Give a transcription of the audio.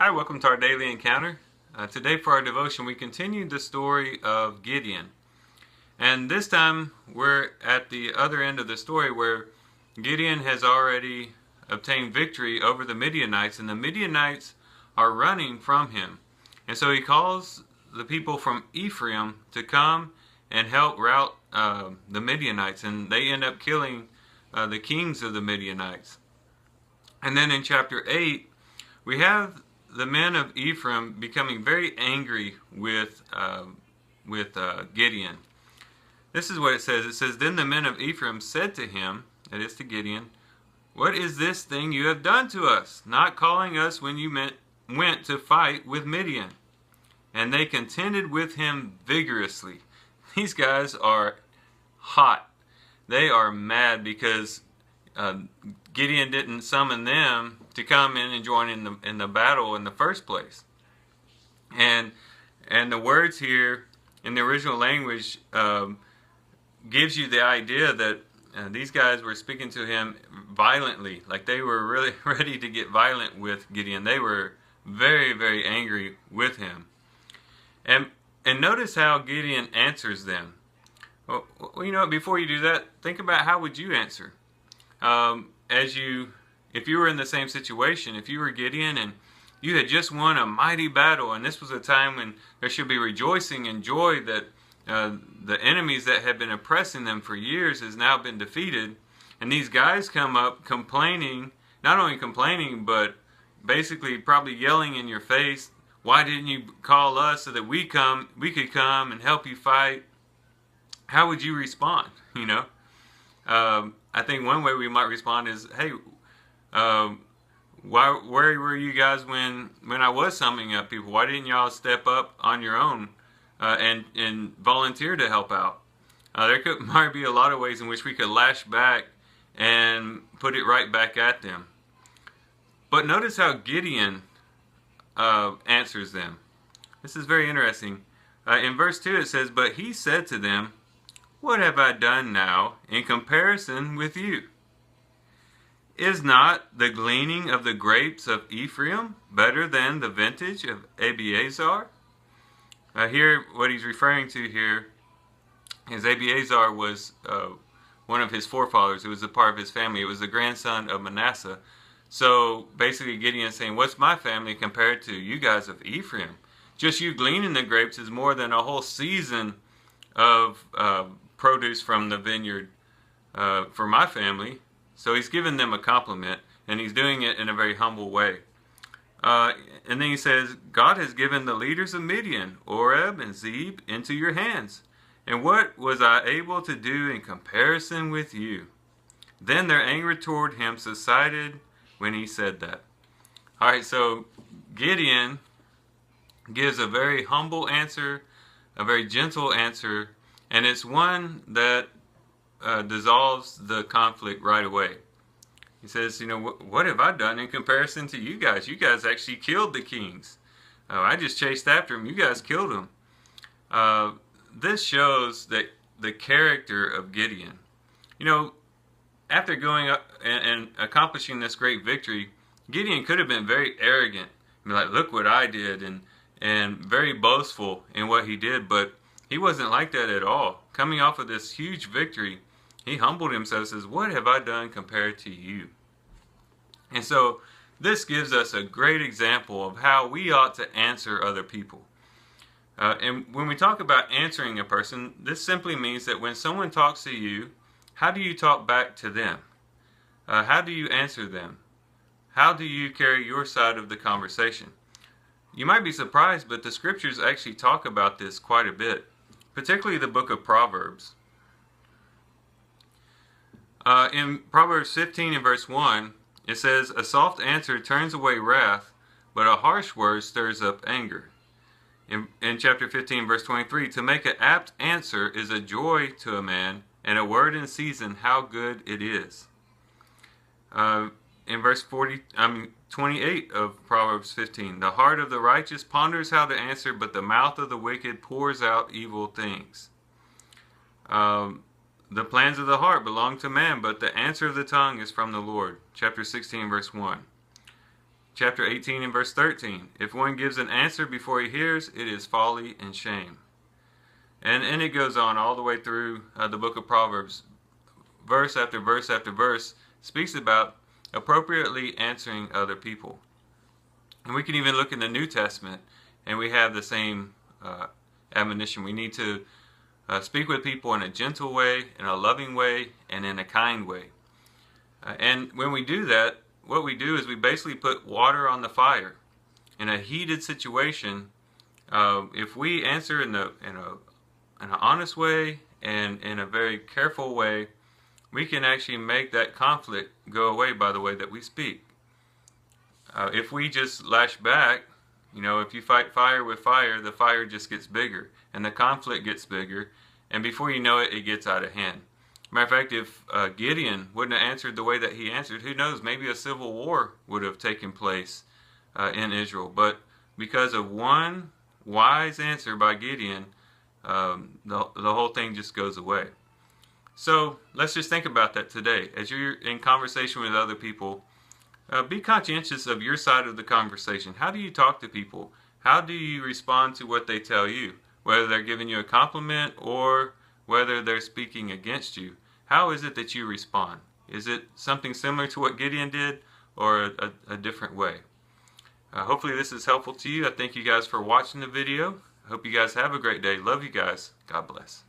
Hi, welcome to our daily encounter. Today, for our devotion, we continue the story of Gideon. And this time, we're at the other end of the story where Gideon has already obtained victory over the Midianites, and the Midianites are running from him. And so he calls the people from Ephraim to come and help rout the Midianites, and they end up killing the kings of the Midianites. And then in chapter 8, we have the men of Ephraim becoming very angry with Gideon. This is what it says. It says, "Then the men of Ephraim said to him," that is to Gideon, "What is this thing you have done to us, not calling us when you went to fight with Midian?" And they contended with him vigorously. These guys are hot. They are mad because Gideon didn't summon them to come in and join in the battle in the first place. And the words here in the original language gives you the idea that these guys were speaking to him violently, like they were really ready to get violent with Gideon. They were very, very angry with him. And notice how Gideon answers them. Well, you know, before you do that, think about how would you answer. If you were in the same situation, if you were Gideon and you had just won a mighty battle, and this was a time when there should be rejoicing and joy that the enemies that had been oppressing them for years has now been defeated, and these guys come up complaining, not only complaining, but basically probably yelling in your face, "Why didn't you call us so that we could come and help you fight?" How would you respond? You know? I think one way we might respond is, "Hey, where were you guys when I was summing up people? Why didn't y'all step up on your own and volunteer to help out?" Might be a lot of ways in which we could lash back and put it right back at them. But notice how Gideon answers them. This is very interesting. In verse 2 it says, "But he said to them, 'What have I done now in comparison with you? Is not the gleaning of the grapes of Ephraim better than the vintage of Abiezer?'" Here, what he's referring to here is Abiezer was one of his forefathers. It was a part of his family. It was the grandson of Manasseh. So basically Gideon saying, "What's my family compared to you guys of Ephraim? Just you gleaning the grapes is more than a whole season of produce from the vineyard for my family." So he's giving them a compliment, and he's doing it in a very humble way. And then he says, "God has given the leaders of Midian, Oreb and Zeb, into your hands. And what was I able to do in comparison with you?" Then their anger toward him subsided when he said that. All right, so Gideon gives a very humble answer, a very gentle answer, and it's one that dissolves the conflict right away. He says, "You know, what have I done in comparison to you guys? You guys actually killed the kings. I just chased after them. You guys killed them." This shows that the character of Gideon. You know, after going up and accomplishing this great victory, Gideon could have been very arrogant. I mean, like, "Look what I did," and very boastful in what he did, but he wasn't like that at all. Coming off of this huge victory, he humbled himself and says, "What have I done compared to you?" And so this gives us a great example of how we ought to answer other people. And when we talk about answering a person, this simply means that when someone talks to you, how do you talk back to them? How do you answer them? How do you carry your side of the conversation? You might be surprised, but the scriptures actually talk about this quite a bit, particularly the book of Proverbs. In Proverbs 15 and verse 1, it says, "A soft answer turns away wrath, but a harsh word stirs up anger." In chapter 15, verse 23, "To make an apt answer is a joy to a man, and a word in season, how good it is." In verse 28 of Proverbs 15, "The heart of the righteous ponders how to answer, but the mouth of the wicked pours out evil things." The plans of the heart belong to man, but the answer of the tongue is from the Lord. Chapter 16, verse 1. chapter 18 and verse 13. If one gives an answer before he hears, it is folly and shame. And it goes on all the way through the book of Proverbs. Verse after verse after verse speaks about appropriately answering other people. And we can even look in the New Testament and we have the same admonition. We need to speak with people in a gentle way, in a loving way, and in a kind way. And when we do that, what we do is we basically put water on the fire. In a heated situation, if we answer in an honest way and in a very careful way, we can actually make that conflict go away by the way that we speak. If we just lash back, if you fight fire with fire, the fire just gets bigger and the conflict gets bigger, and before you know it, it gets out of hand. Matter of fact, if Gideon wouldn't have answered the way that he answered, who knows, maybe a civil war would have taken place in Israel. But because of one wise answer by Gideon, the whole thing just goes away. So let's just think about that today. As you're in conversation with other people, be conscientious of your side of the conversation. How do you talk to people? How do you respond to what they tell you? Whether they're giving you a compliment or whether they're speaking against you. How is it that you respond? Is it something similar to what Gideon did, or a different way? Hopefully this is helpful to you. I thank you guys for watching the video. I hope you guys have a great day. Love you guys. God bless.